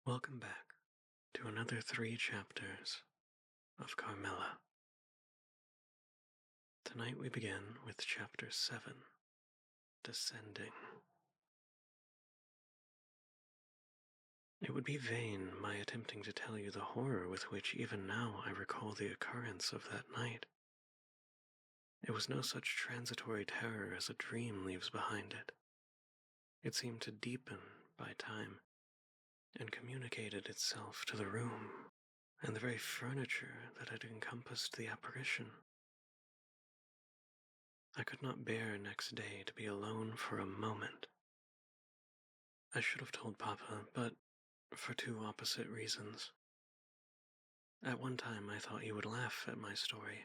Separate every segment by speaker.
Speaker 1: Welcome back to another 3 chapters of Carmilla. Tonight we begin with chapter 7, Descending. It would be vain my attempting to tell you the horror with which even now I recall the occurrence of that night. It was no such transitory terror as a dream leaves behind it. It seemed to deepen by time, and communicated itself to the room and the very furniture that had encompassed the apparition. I could not bear next day to be alone for a moment. I should have told Papa, but for 2 opposite reasons. At one time I thought he would laugh at my story,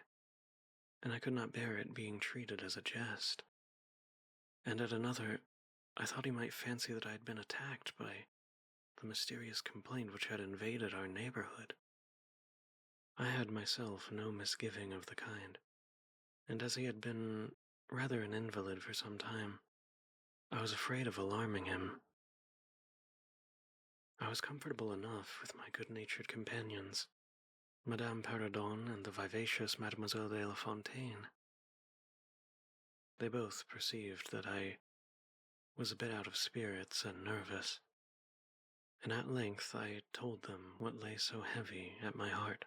Speaker 1: and I could not bear it being treated as a jest. And at another, I thought he might fancy that I had been attacked by the mysterious complaint which had invaded our neighborhood. I had myself no misgiving of the kind, and as he had been rather an invalid for some time, I was afraid of alarming him. I was comfortable enough with my good-natured companions, Madame Perrodon and the vivacious Mademoiselle de la Fontaine. They both perceived that I was a bit out of spirits and nervous, and at length I told them what lay so heavy at my heart.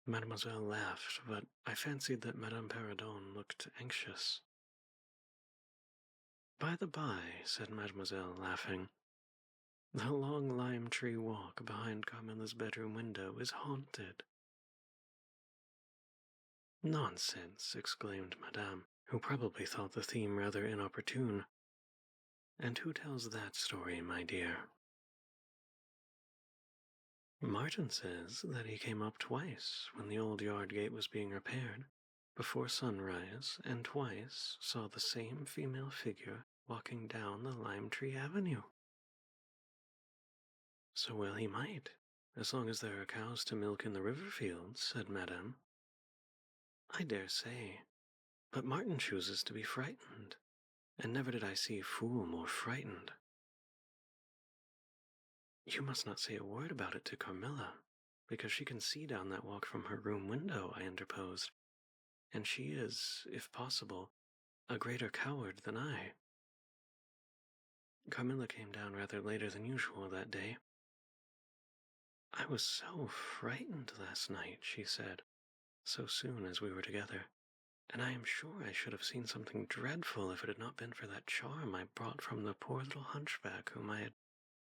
Speaker 1: Mademoiselle laughed, but I fancied that Madame Perrodon looked anxious. "By the by," said Mademoiselle, laughing, "the long lime-tree walk behind Carmilla's bedroom window is haunted." "Nonsense," exclaimed Madame, who probably thought the theme rather inopportune. "And who tells that story, my dear?" "Martin says that he came up twice when the old yard gate was being repaired, before sunrise, and twice saw the same female figure walking down the lime-tree avenue." "So well he might, as long as there are cows to milk in the river fields," said Madame. "I dare say, but Martin chooses to be frightened, and never did I see fool more frightened." "You must not say a word about it to Carmilla, because she can see down that walk from her room window," I interposed, "and she is, if possible, a greater coward than I." Carmilla came down rather later than usual that day. "I was so frightened last night," she said, so soon as we were together, "and I am sure I should have seen something dreadful if it had not been for that charm I brought from the poor little hunchback whom I had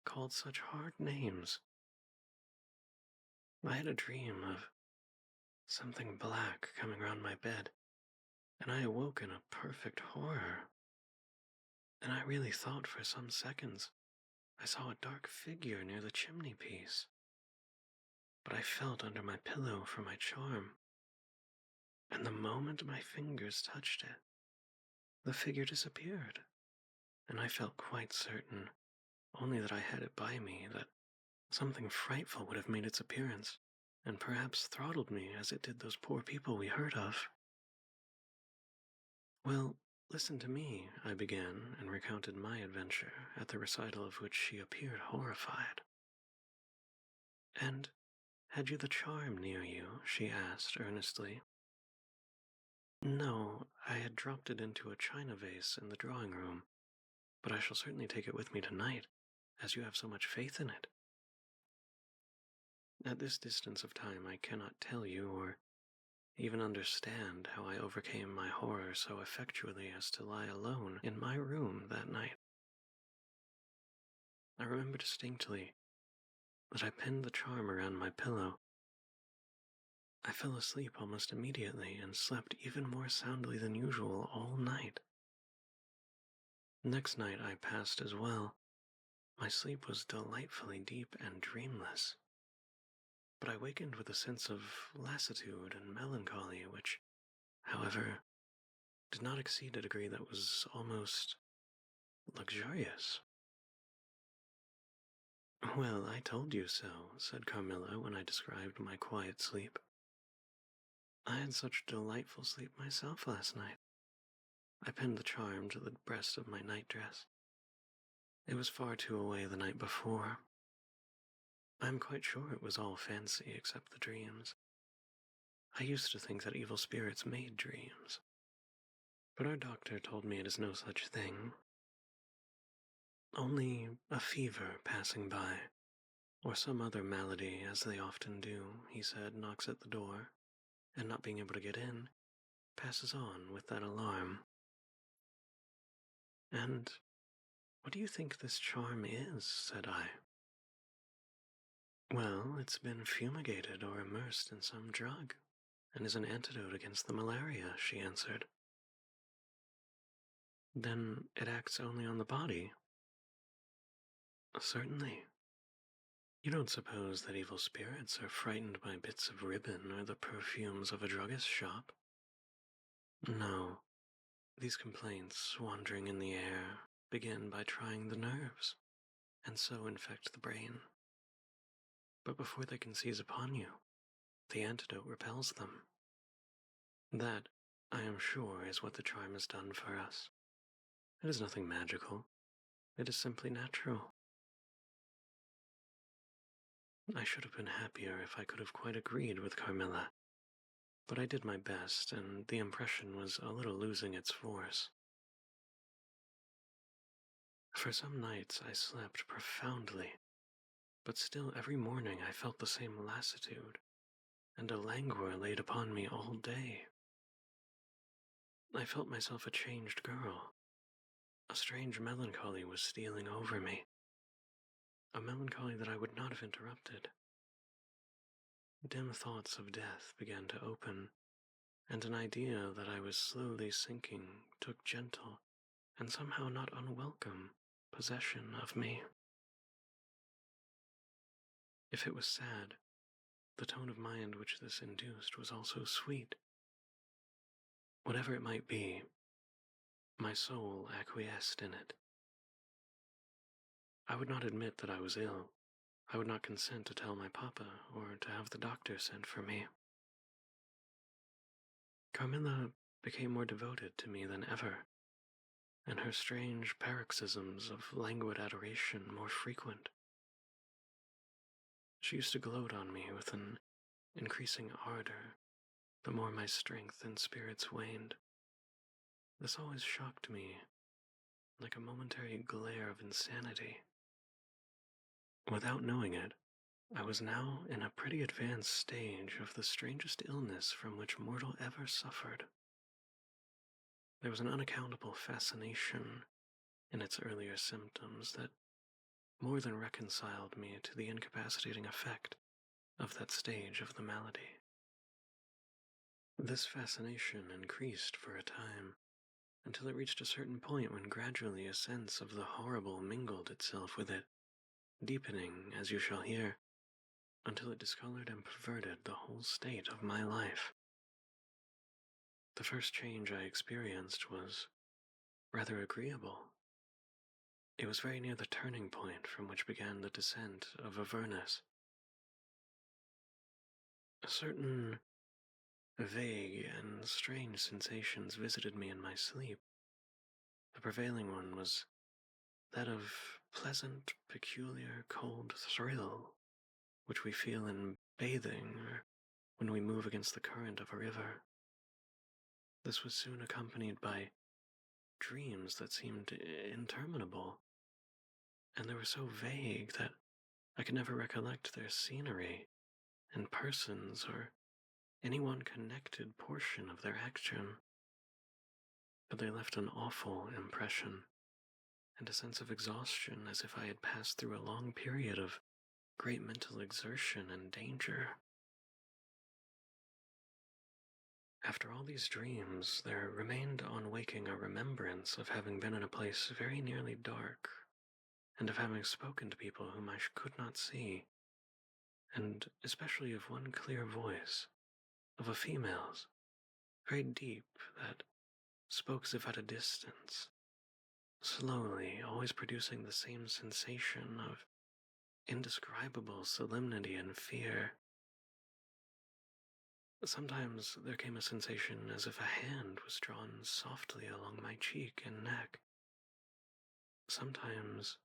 Speaker 1: called such hard names. I had a dream of something black coming round my bed, and I awoke in a perfect horror. And I really thought for some seconds I saw a dark figure near the chimney-piece. But I felt under my pillow for my charm, and the moment my fingers touched it, the figure disappeared, and I felt quite certain, only that I had it by me, that something frightful would have made its appearance, and perhaps throttled me as it did those poor people we heard of." "Well, listen to me," I began, and recounted my adventure, at the recital of which she appeared horrified. "And had you the charm near you?" she asked earnestly. "No, I had dropped it into a china vase in the drawing-room, but I shall certainly take it with me tonight, as you have so much faith in it. At this distance of time I cannot tell you or even understand how I overcame my horror so effectually as to lie alone in my room that night. I remember distinctly that I pinned the charm around my pillow. I fell asleep almost immediately and slept even more soundly than usual all night. Next night I passed as well. My sleep was delightfully deep and dreamless, but I wakened with a sense of lassitude and melancholy which, however, did not exceed a degree that was almost luxurious. "Well, I told you so," said Carmilla when I described my quiet sleep. "I had such delightful sleep myself last night. I pinned the charm to the breast of my nightdress. It was far too away the night before. I'm quite sure it was all fancy except the dreams. I used to think that evil spirits made dreams, but our doctor told me it is no such thing. Only a fever passing by, or some other malady, as they often do, he said, knocks at the door, and not being able to get in, passes on with that alarm. And what do you think this charm is? Said I. Well, it's been fumigated or immersed in some drug, and is an antidote against the malaria, she answered. Then it acts only on the body? Certainly. You don't suppose that evil spirits are frightened by bits of ribbon or the perfumes of a druggist's shop? No. These complaints, wandering in the air, begin by trying the nerves, and so infect the brain. But before they can seize upon you, the antidote repels them. That, I am sure, is what the charm has done for us. It is nothing magical. It is simply natural. I should have been happier if I could have quite agreed with Carmilla, but I did my best, and the impression was a little losing its force. For some nights I slept profoundly, but still every morning I felt the same lassitude, and a languor laid upon me all day. I felt myself a changed girl. A strange melancholy was stealing over me, a melancholy that I would not have interrupted. Dim thoughts of death began to open, and an idea that I was slowly sinking took gentle, and somehow not unwelcome, possession of me. If it was sad, the tone of mind which this induced was also sweet. Whatever it might be, my soul acquiesced in it. I would not admit that I was ill. I would not consent to tell my papa or to have the doctor sent for me. Carmilla became more devoted to me than ever, and her strange paroxysms of languid adoration more frequent. She used to gloat on me with an increasing ardor the more my strength and spirits waned. This always shocked me like a momentary glare of insanity. Without knowing it, I was now in a pretty advanced stage of the strangest illness from which mortal ever suffered. There was an unaccountable fascination in its earlier symptoms that more than reconciled me to the incapacitating effect of that stage of the malady. This fascination increased for a time, until it reached a certain point when gradually a sense of the horrible mingled itself with it, deepening, as you shall hear, until it discolored and perverted the whole state of my life. The first change I experienced was rather agreeable. It was very near the turning point from which began the descent of Avernus. Certain vague and strange sensations visited me in my sleep. The prevailing one was that of pleasant, peculiar, cold thrill, which we feel in bathing or when we move against the current of a river. This was soon accompanied by dreams that seemed interminable, and they were so vague that I could never recollect their scenery and persons or any one connected portion of their action. But they left an awful impression, and a sense of exhaustion as if I had passed through a long period of great mental exertion and danger. After all these dreams, there remained on waking a remembrance of having been in a place very nearly dark, and of having spoken to people whom I could not see, and especially of one clear voice, of a female's, very deep, that spoke as if at a distance, slowly, always producing the same sensation of indescribable solemnity and fear. Sometimes there came a sensation as if a hand was drawn softly along my cheek and neck. Sometimes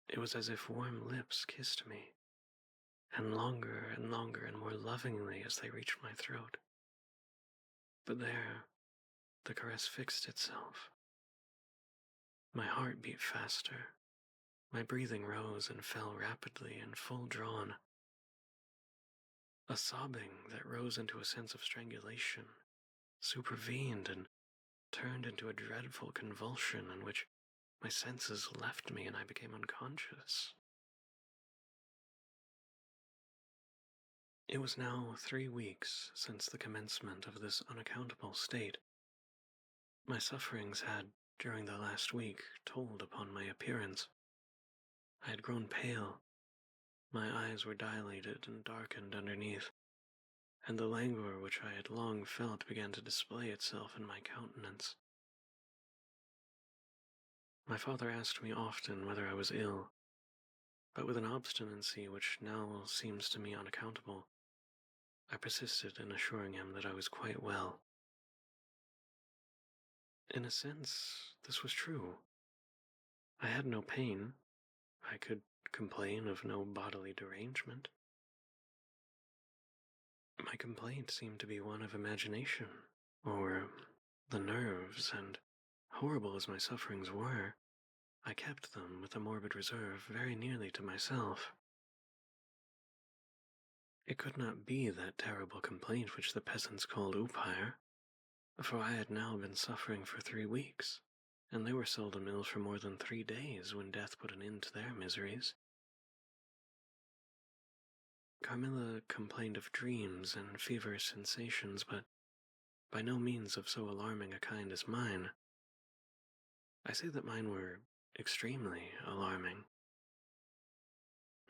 Speaker 1: It was as if warm lips kissed me, and longer and more lovingly as they reached my throat. But there, the caress fixed itself. My heart beat faster. My breathing rose and fell rapidly and full drawn. A sobbing that rose into a sense of strangulation supervened and turned into a dreadful convulsion in which my senses left me and I became unconscious. It was now 3 weeks since the commencement of this unaccountable state. My sufferings had, during the last week, told upon my appearance. I had grown pale, my eyes were dilated and darkened underneath, and the languor which I had long felt began to display itself in my countenance. My father asked me often whether I was ill, but with an obstinacy which now seems to me unaccountable, I persisted in assuring him that I was quite well. In a sense, this was true. I had no pain. I could complain of no bodily derangement. My complaint seemed to be one of imagination, or the nerves, and horrible as my sufferings were, I kept them with a morbid reserve very nearly to myself. It could not be that terrible complaint which the peasants called upire, for I had now been suffering for 3 weeks, and they were seldom ill for more than 3 days when death put an end to their miseries. Carmilla complained of dreams and feverish sensations, but by no means of so alarming a kind as mine. I say that mine were extremely alarming.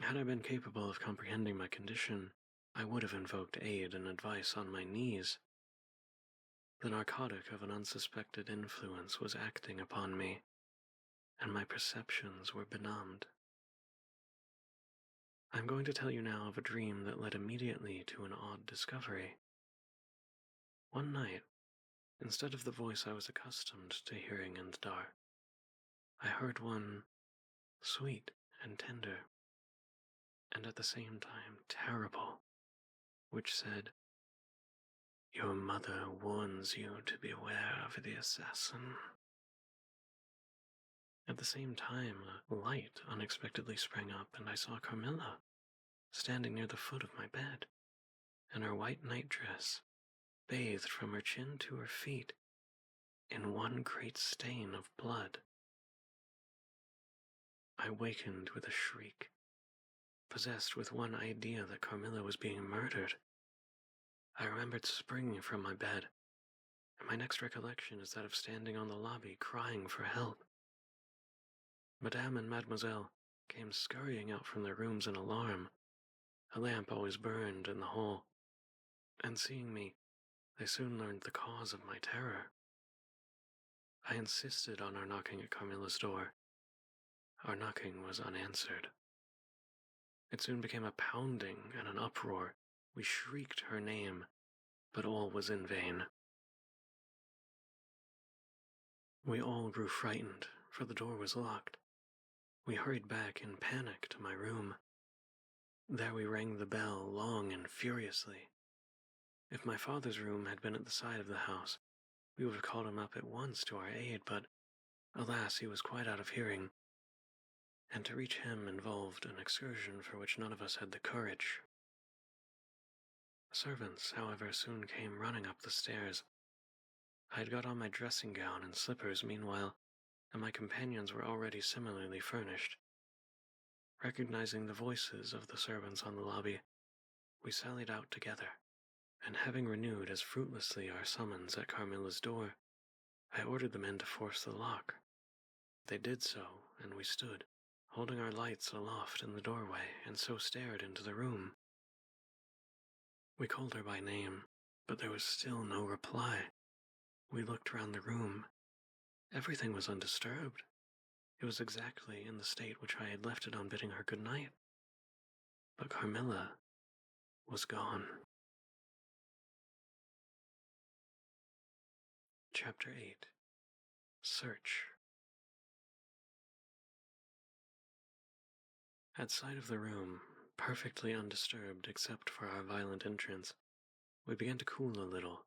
Speaker 1: Had I been capable of comprehending my condition, I would have invoked aid and advice on my knees. The narcotic of an unsuspected influence was acting upon me, and my perceptions were benumbed. I am going to tell you now of a dream that led immediately to an odd discovery. One night, instead of the voice I was accustomed to hearing in the dark, I heard one sweet and tender, and at the same time terrible, which said, "Your mother warns you to beware of the assassin." At the same time, a light unexpectedly sprang up, and I saw Carmilla standing near the foot of my bed, in her white nightdress, bathed from her chin to her feet in one great stain of blood. I wakened with a shriek, possessed with one idea that Carmilla was being murdered. I remembered springing from my bed, and my next recollection is that of standing on the lobby crying for help. Madame and Mademoiselle came scurrying out from their rooms in alarm. A lamp always burned in the hall, and seeing me, they soon learned the cause of my terror. I insisted on our knocking at Carmilla's door. Our knocking was unanswered. It soon became a pounding and an uproar. We shrieked her name, but all was in vain. We all grew frightened, for the door was locked. We hurried back in panic to my room. There we rang the bell long and furiously. If my father's room had been at the side of the house, we would have called him up at once to our aid, but alas, he was quite out of hearing, and to reach him involved an excursion for which none of us had the courage. Servants, however, soon came running up the stairs. I had got on my dressing gown and slippers meanwhile, and my companions were already similarly furnished. Recognizing the voices of the servants on the lobby, we sallied out together, and having renewed as fruitlessly our summons at Carmilla's door, I ordered the men to force the lock. They did so, and we stood, holding our lights aloft in the doorway, and so stared into the room. We called her by name, but there was still no reply. We looked round the room. Everything was undisturbed. It was exactly in the state which I had left it on bidding her good night. But Carmilla was gone. Chapter 8. Search. At sight of the room, perfectly undisturbed except for our violent entrance, we began to cool a little,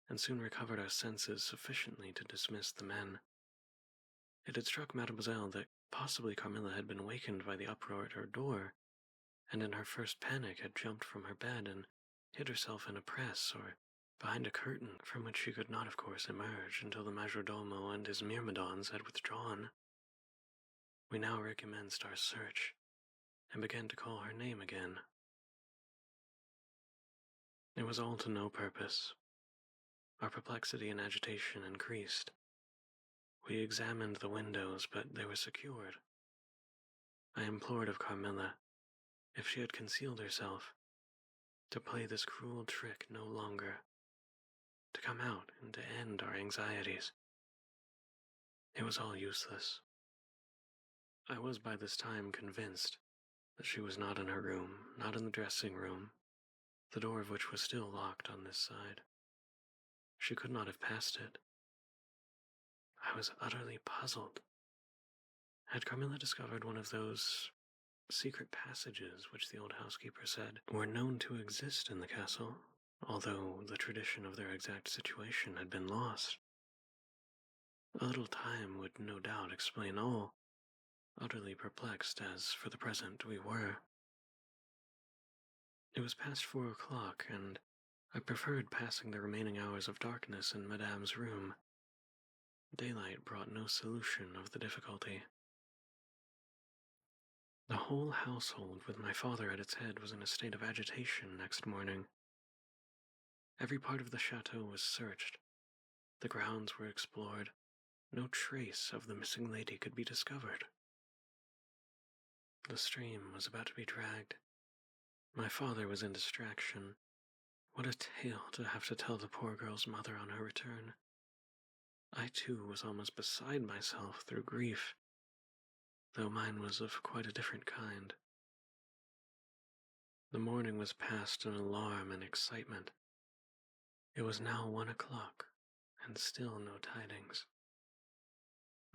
Speaker 1: and soon recovered our senses sufficiently to dismiss the men. It had struck Mademoiselle that possibly Carmilla had been wakened by the uproar at her door, and in her first panic had jumped from her bed and hid herself in a press or behind a curtain from which she could not, of course, emerge until the majordomo and his myrmidons had withdrawn. We now recommenced our search, and began to call her name again. It was all to no purpose. Our perplexity and agitation increased. We examined the windows, but they were secured. I implored of Carmilla, if she had concealed herself, to play this cruel trick no longer, to come out and to end our anxieties. It was all useless. I was by this time convinced that she was not in her room, not in the dressing room, the door of which was still locked on this side. She could not have passed it. I was utterly puzzled. Had Carmilla discovered one of those secret passages which the old housekeeper said were known to exist in the castle, although the tradition of their exact situation had been lost? A little time would no doubt explain all, utterly perplexed as, for the present, we were. It was past 4 o'clock, and I preferred passing the remaining hours of darkness in Madame's room. Daylight brought no solution of the difficulty. The whole household, with my father at its head, was in a state of agitation next morning. Every part of the chateau was searched. The grounds were explored. No trace of the missing lady could be discovered. The stream was about to be dragged. My father was in distraction. What a tale to have to tell the poor girl's mother on her return. I, too, was almost beside myself through grief, though mine was of quite a different kind. The morning was passed in alarm and excitement. It was now 1 o'clock, and still no tidings.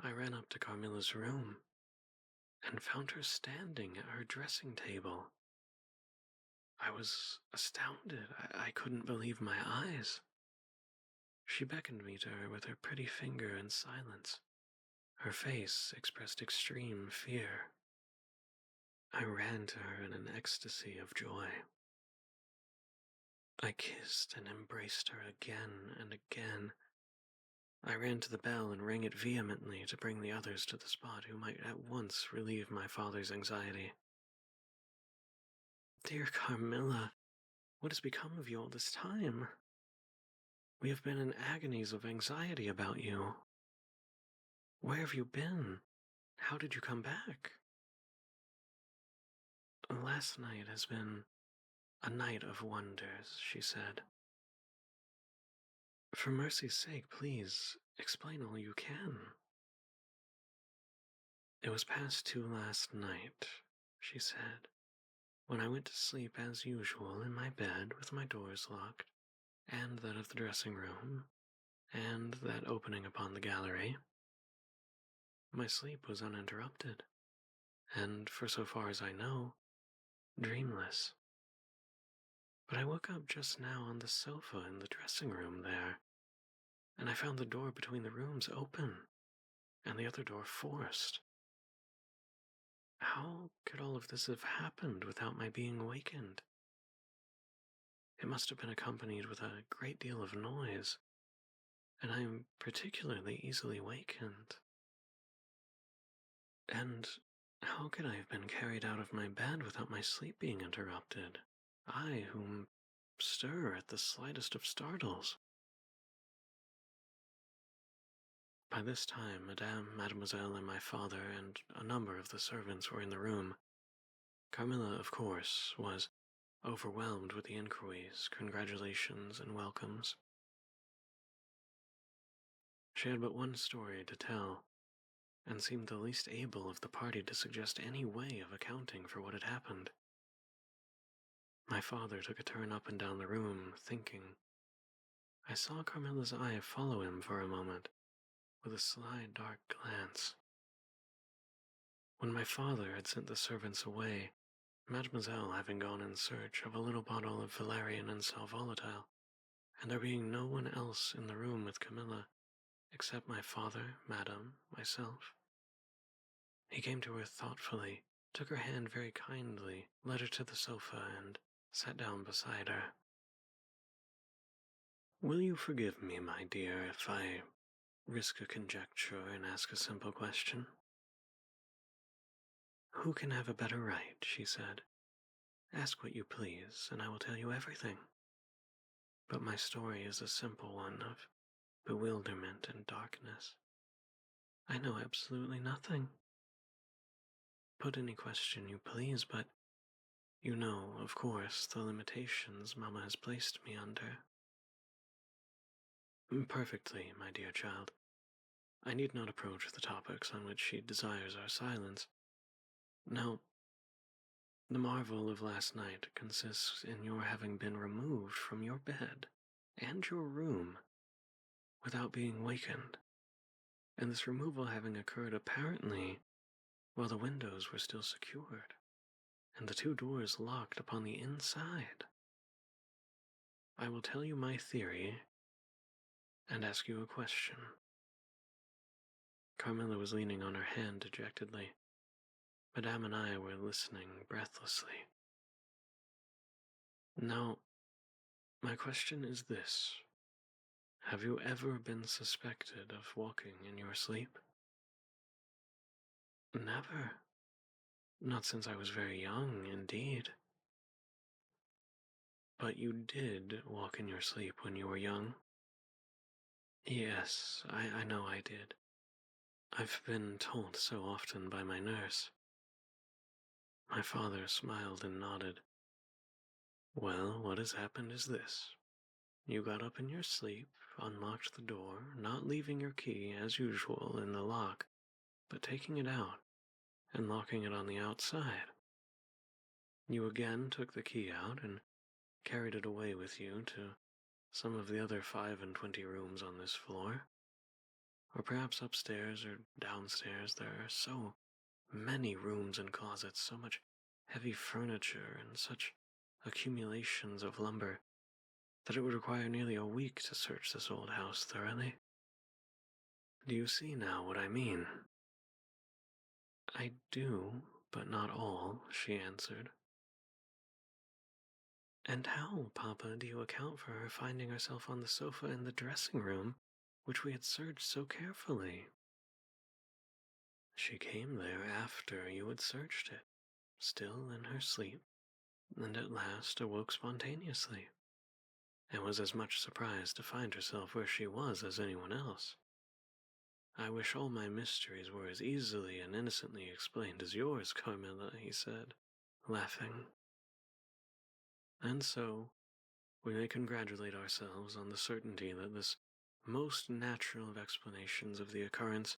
Speaker 1: I ran up to Carmilla's room, and found her standing at her dressing table. I was astounded. I couldn't believe my eyes. She beckoned me to her with her pretty finger in silence. Her face expressed extreme fear. I ran to her in an ecstasy of joy. I kissed and embraced her again and again. I ran to the bell and rang it vehemently to bring the others to the spot who might at once relieve my father's anxiety. Dear Carmilla, what has become of you all this time? We have been in agonies of anxiety about you. Where have you been? How did you come back? Last night has been a night of wonders, she said. For mercy's sake, please, explain all you can. It was past 2 last night, she said, when I went to sleep as usual in my bed with my doors locked, and that of the dressing room, and that opening upon the gallery. My sleep was uninterrupted, and, for so far as I know, dreamless. But I woke up just now on the sofa in the dressing room there, and I found the door between the rooms open, and the other door forced. How could all of this have happened without my being awakened? It must have been accompanied with a great deal of noise, and I am particularly easily wakened. And how could I have been carried out of my bed without my sleep being interrupted? I, whom stir at the slightest of startles. By this time, Madame, Mademoiselle, and my father, and a number of the servants were in the room. Carmilla, of course, was overwhelmed with the inquiries, congratulations, and welcomes. She had but one story to tell, and seemed the least able of the party to suggest any way of accounting for what had happened. My father took a turn up and down the room, thinking. I saw Carmilla's eye follow him for a moment, with a sly dark glance. When my father had sent the servants away, Mademoiselle having gone in search of a little bottle of valerian and sal volatile, and there being no one else in the room with Camilla, except my father, Madame, myself, he came to her thoughtfully, took her hand very kindly, led her to the sofa, and sat down beside her. "Will you forgive me, my dear, if I risk a conjecture and ask a simple question?" "Who can have a better right?" she said. "Ask what you please, and I will tell you everything. But my story is a simple one of bewilderment and darkness. I know absolutely nothing. Put any question you please, but you know, of course, the limitations Mamma has placed me under." "Perfectly, my dear child. I need not approach the topics on which she desires our silence. Now, the marvel of last night consists in your having been removed from your bed and your room without being wakened, and this removal having occurred apparently while the windows were still secured, and the two doors locked upon the inside. I will tell you my theory and ask you a question." Carmilla was leaning on her hand dejectedly. Madame and I were listening breathlessly. "Now, my question is this. Have you ever been suspected of walking in your sleep?" "Never. Not since I was very young, indeed." "But you did walk in your sleep when you were young?" "Yes, I know I did. I've been told so often by my nurse." My father smiled and nodded. "Well, what has happened is this. You got up in your sleep, unlocked the door, not leaving your key, as usual, in the lock, but taking it out and locking it on the outside. You again took the key out and carried it away with you to some of the other 25 rooms on this floor, or perhaps upstairs or downstairs. There are so many rooms and closets, so much heavy furniture, and such accumulations of lumber that it would require nearly a week to search this old house thoroughly. Do you see now what I mean?" "I do, but not all," she answered. "And how, Papa, do you account for her finding herself on the sofa in the dressing room, which we had searched so carefully?" "She came there after you had searched it, still in her sleep, and at last awoke spontaneously, and was as much surprised to find herself where she was as anyone else. I wish all my mysteries were as easily and innocently explained as yours, Carmilla," he said, laughing. "And so, we may congratulate ourselves on the certainty that this most natural of explanations of the occurrence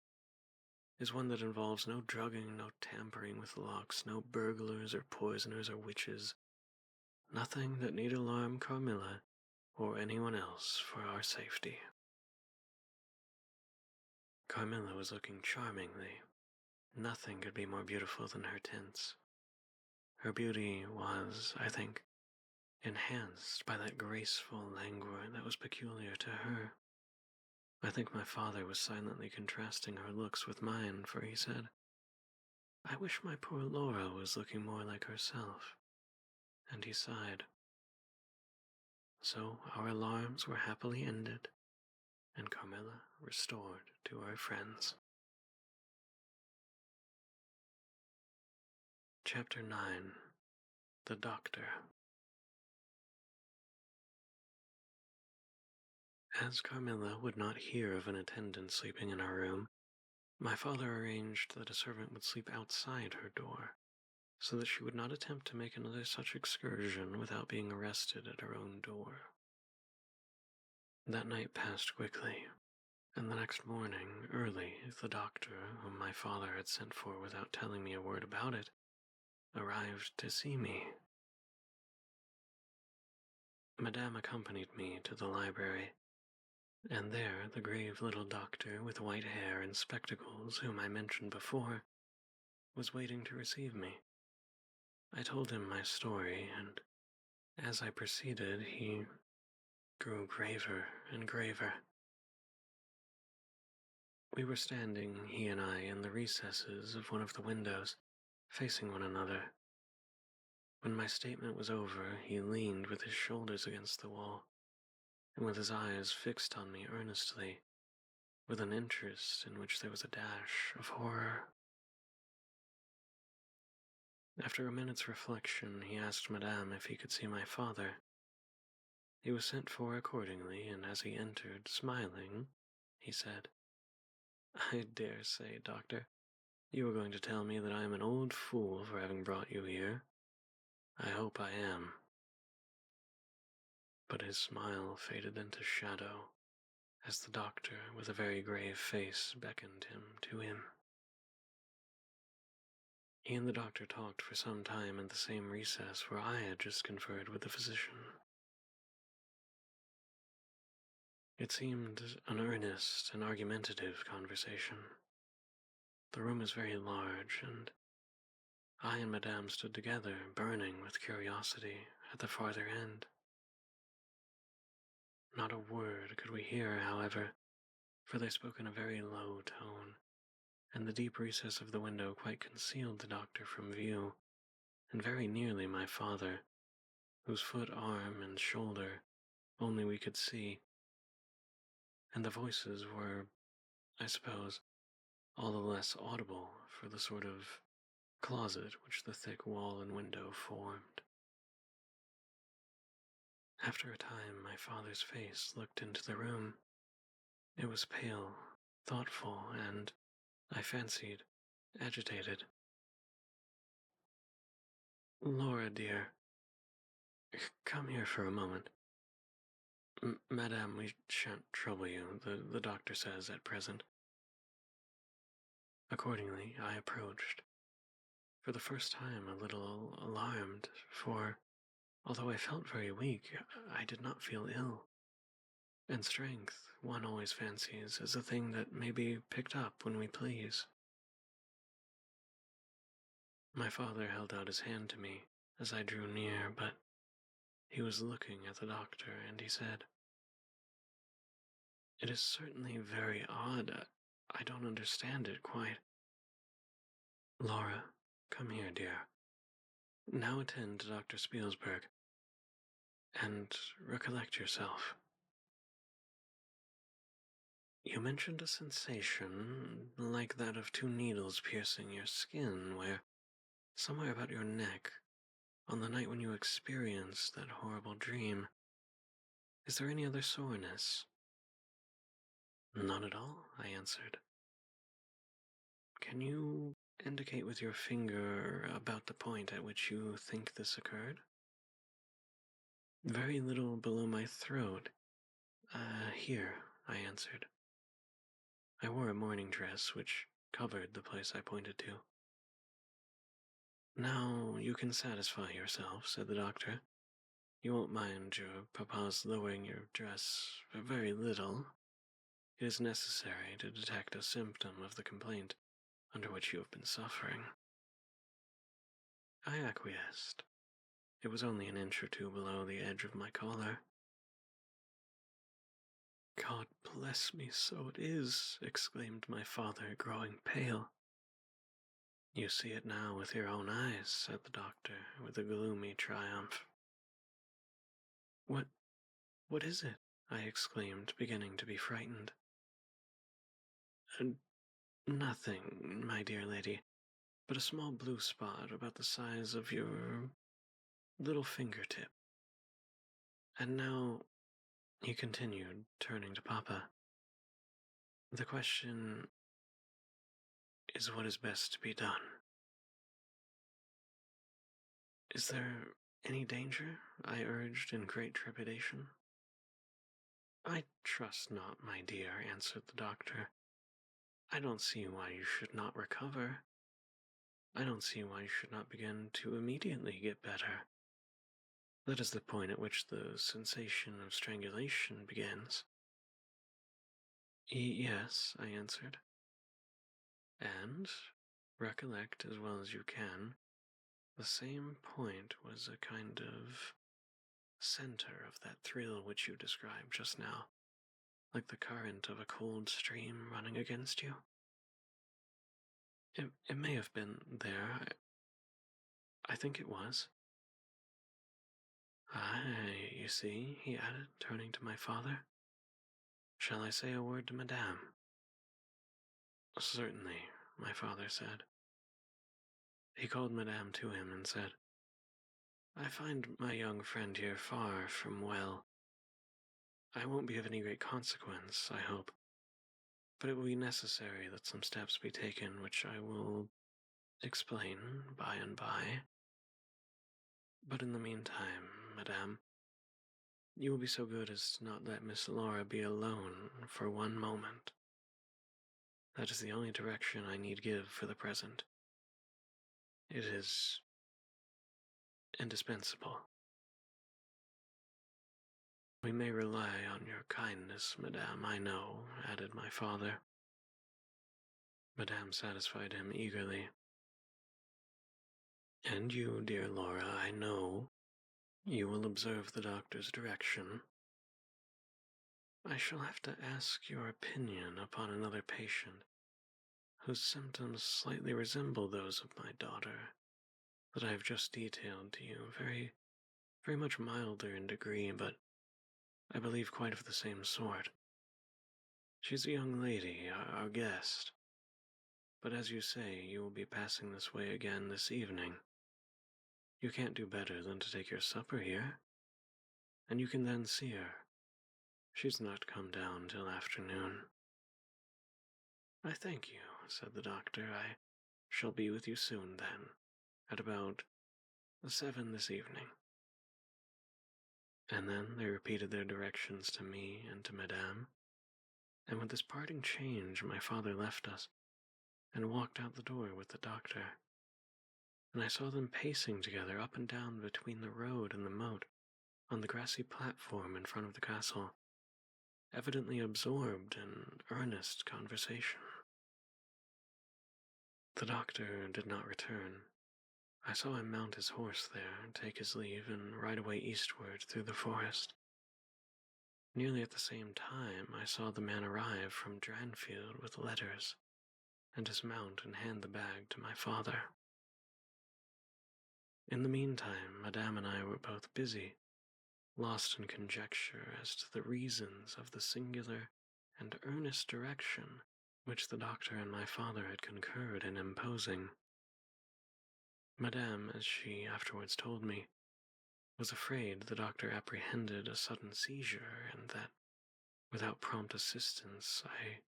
Speaker 1: is one that involves no drugging, no tampering with locks, no burglars or poisoners or witches, nothing that need alarm Carmilla or anyone else for our safety." Carmilla was looking charmingly. Nothing could be more beautiful than her tints. Her beauty was, I think, enhanced by that graceful languor that was peculiar to her. I think my father was silently contrasting her looks with mine, for he said, "I wish my poor Laura was looking more like herself," and he sighed. So our alarms were happily ended, and Carmilla restored to her friends. Chapter 9. The Doctor. As Carmilla would not hear of an attendant sleeping in her room, my father arranged that a servant would sleep outside her door, so that she would not attempt to make another such excursion without being arrested at her own door. That night passed quickly, and the next morning, early, the doctor, whom my father had sent for without telling me a word about it, arrived to see me. Madame accompanied me to the library, and there the grave little doctor with white hair and spectacles, whom I mentioned before, was waiting to receive me. I told him my story, and as I proceeded, he grew graver and graver. We were standing, he and I, in the recesses of one of the windows, facing one another. When my statement was over, he leaned with his shoulders against the wall, and with his eyes fixed on me earnestly, with an interest in which there was a dash of horror. After a minute's reflection, he asked Madame if he could see my father. He was sent for accordingly, and as he entered, smiling, he said, "I dare say, doctor, you are going to tell me that I am an old fool for having brought you here. I hope I am." But his smile faded into shadow as the doctor, with a very grave face, beckoned him to him. He and the doctor talked for some time in the same recess where I had just conferred with the physician. It seemed an earnest and argumentative conversation. The room is very large, and I and Madame stood together, burning with curiosity, at the farther end. Not a word could we hear, however, for they spoke in a very low tone, and the deep recess of the window quite concealed the doctor from view, and very nearly my father, whose foot, arm, and shoulder only we could see, and the voices were, I suppose, all the less audible for the sort of closet which the thick wall and window formed. After a time, my father's face looked into the room. It was pale, thoughtful, and, I fancied, agitated. "Laura, dear, come here for a moment. Madame, we shan't trouble you, the doctor says, at present." Accordingly, I approached, for the first time a little alarmed, for, although I felt very weak, I did not feel ill. And strength, one always fancies, is a thing that may be picked up when we please. My father held out his hand to me as I drew near, but he was looking at the doctor, and he said, "It is certainly very odd. I don't understand it quite. Laura, come here, dear. Now attend to Dr. Spielsberg, and recollect yourself. You mentioned a sensation like that of two needles piercing your skin, where, somewhere about your neck, on the night when you experienced that horrible dream. Is there any other soreness?" "None at all," I answered. "Can you indicate with your finger about the point at which you think this occurred?" "Very little below my throat. Here," I answered. I wore a morning dress which covered the place I pointed to. "Now you can satisfy yourself," said the doctor. "You won't mind your papa's lowering your dress a very little. It is necessary to detect a symptom of the complaint under which you have been suffering." I acquiesced. It was only an inch or two below the edge of my collar. "God bless me, so it is!" exclaimed my father, growing pale. "You see it now with your own eyes," said the doctor, with a gloomy triumph. What is it?" I exclaimed, beginning to be frightened. "Nothing, my dear lady, but a small blue spot about the size of your little fingertip. And now," he continued, turning to Papa, "the question is what is best to be done." "Is there any danger?" I urged in great trepidation. "I trust not, my dear," answered the doctor. "I don't see why you should not recover. I don't see why you should not begin to immediately get better. That is the point at which the sensation of strangulation begins." "Yes," I answered. "And Recollect as well as you can, the same point was a kind of center of that thrill which you described just now, like the current of a cold stream running against you. It may have been there. I think it was. Aye, you see, he added, turning to my father. Shall I say a word to Madame? Certainly, my father said. He called Madame to him and said, I find my young friend here far from well. I won't be of any great consequence, I hope, but it will be necessary that some steps be taken which I will explain by and by. But in the meantime, Madame, you will be so good as to not let Miss Laura be alone for one moment. That is the only direction I need give for the present. It is indispensable. We may rely on your kindness, Madame, I know, added my father. Madame satisfied him eagerly. And you, dear Laura, I know you will observe the doctor's direction. I shall have to ask your opinion upon another patient whose symptoms slightly resemble those of my daughter that I have just detailed to you, very much milder in degree, but I believe quite of the same sort. She's a young lady, our guest, but as you say, you will be passing this way again this evening. You can't do better than to take your supper here, and you can then see her. She's not come down till afternoon. I thank you, said the doctor. I shall be with you soon, then, at about 7 this evening. And then they repeated their directions to me and to Madame, and with this parting change my father left us, and walked out the door with the doctor. And I saw them pacing together up and down between the road and the moat, on the grassy platform in front of the castle, evidently absorbed in earnest conversation. The doctor did not return. I saw him mount his horse there, take his leave, and ride away eastward through the forest. Nearly at the same time, I saw the man arrive from Dranfield with letters, and dismount and hand the bag to my father. In the meantime, Madame and I were both busy, lost in conjecture as to the reasons of the singular and earnest direction which the doctor and my father had concurred in imposing. Madame, as she afterwards told me, was afraid the doctor apprehended a sudden seizure, and that, without prompt assistance, I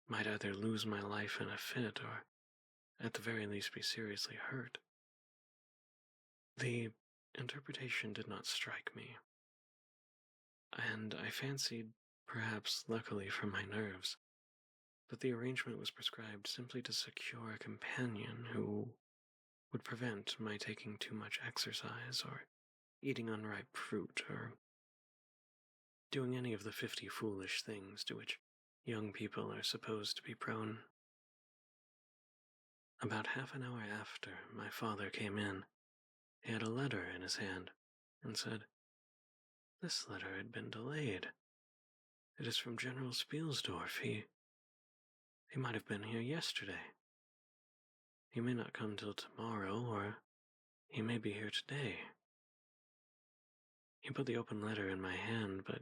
Speaker 1: might either lose my life in a fit or, at the very least, be seriously hurt. The interpretation did not strike me, and I fancied, perhaps luckily for my nerves, that the arrangement was prescribed simply to secure a companion who would prevent my taking too much exercise or eating unripe fruit or doing any of the 50 foolish things to which young people are supposed to be prone. About half an hour after, my father came in. He had a letter in his hand and said, This letter had been delayed. It is from General Spielsdorf. He might have been here yesterday. He may not come till tomorrow, or he may be here today. He put the open letter in my hand, but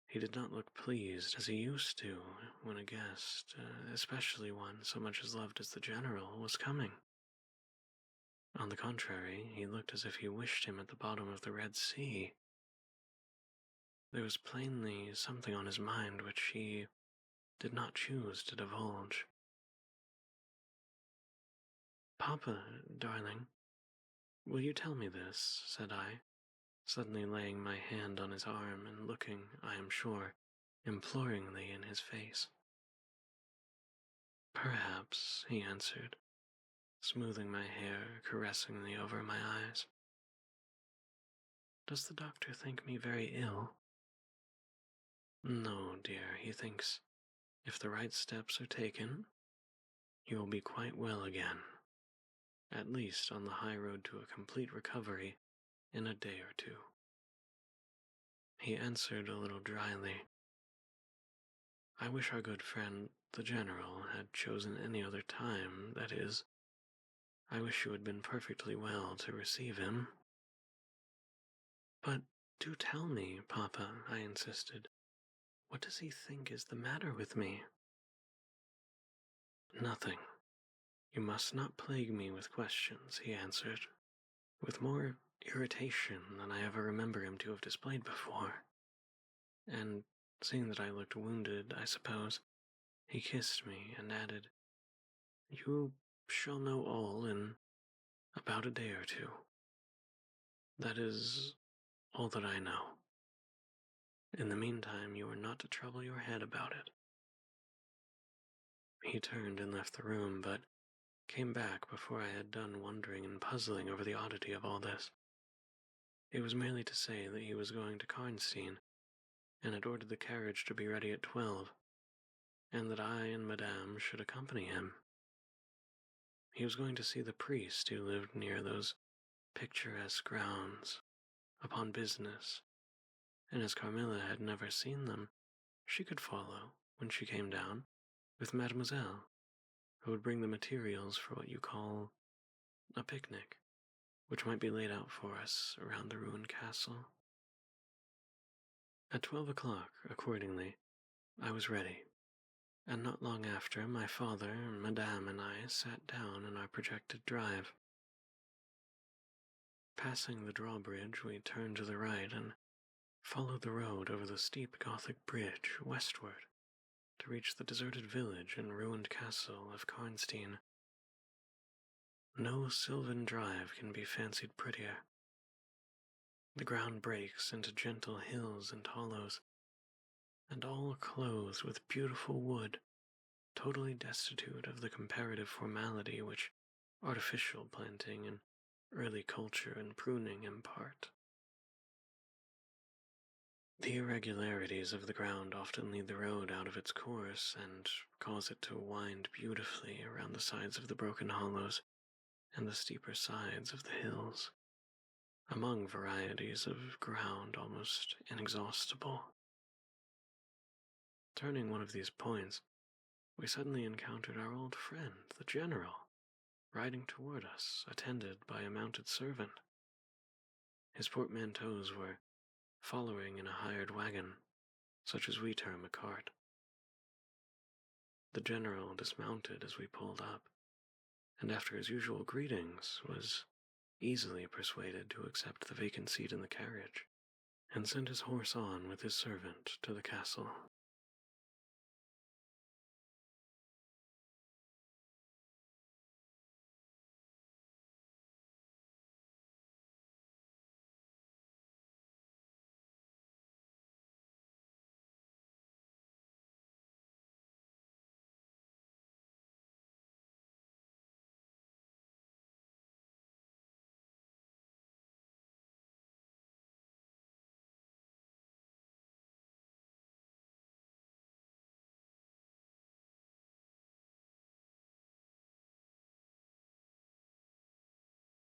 Speaker 1: he did not look pleased as he used to when a guest, especially one so much as loved as the General, was coming. On the contrary, he looked as if he wished him at the bottom of the Red Sea. There was plainly something on his mind which he did not choose to divulge. Papa, darling, will you tell me this? Said I, suddenly laying my hand on his arm and looking, I am sure, imploringly in his face. Perhaps, he answered, smoothing my hair caressingly over my eyes. Does the doctor think me very ill? No, dear, he thinks if the right steps are taken, you will be quite well again. at least on the high road to a complete recovery in a day or two. He answered a little dryly, I wish our good friend, the General, had chosen any other time, that is, I wish you had been perfectly well to receive him. But do tell me, Papa, I insisted. What does he think is the matter with me? Nothing. You must not plague me with questions, he answered, with more irritation than I ever remember him to have displayed before. And, seeing that I looked wounded, I suppose, he kissed me and added, You shall know all in about a day or two. That is all that I know. In the meantime, you are not to trouble your head about it. He turned and left the room, but came back before I had done wondering and puzzling over the oddity of all this. It was merely to say that he was going to Karnstein, and had ordered the carriage to be ready at 12, and that I and Madame should accompany him. He was going to see the priest who lived near those picturesque grounds, upon business, and as Carmilla had never seen them, she could follow, when she came down, with Mademoiselle, who would bring the materials for what you call a picnic, which might be laid out for us around the ruined castle. At 12 o'clock, accordingly, I was ready, and not long after my father, Madame, and I sat down in our projected drive. Passing the drawbridge, we turned to the right and followed the road over the steep Gothic bridge westward to reach the deserted village and ruined castle of Karnstein. No sylvan drive can be fancied prettier. The ground breaks into gentle hills and hollows, and all clothed with beautiful wood, totally destitute of the comparative formality which artificial planting and early culture and pruning impart. The irregularities of the ground often lead the road out of its course and cause it to wind beautifully around the sides of the broken hollows and the steeper sides of the hills, among varieties of ground almost inexhaustible. Turning one of these points, we suddenly encountered our old friend, the General, riding toward us, attended by a mounted servant. His portmanteaus were following in a hired wagon, such as we term a cart. The General dismounted as we pulled up, and after his usual greetings was easily persuaded to accept the vacant seat in the carriage, and sent his horse on with his servant to the castle.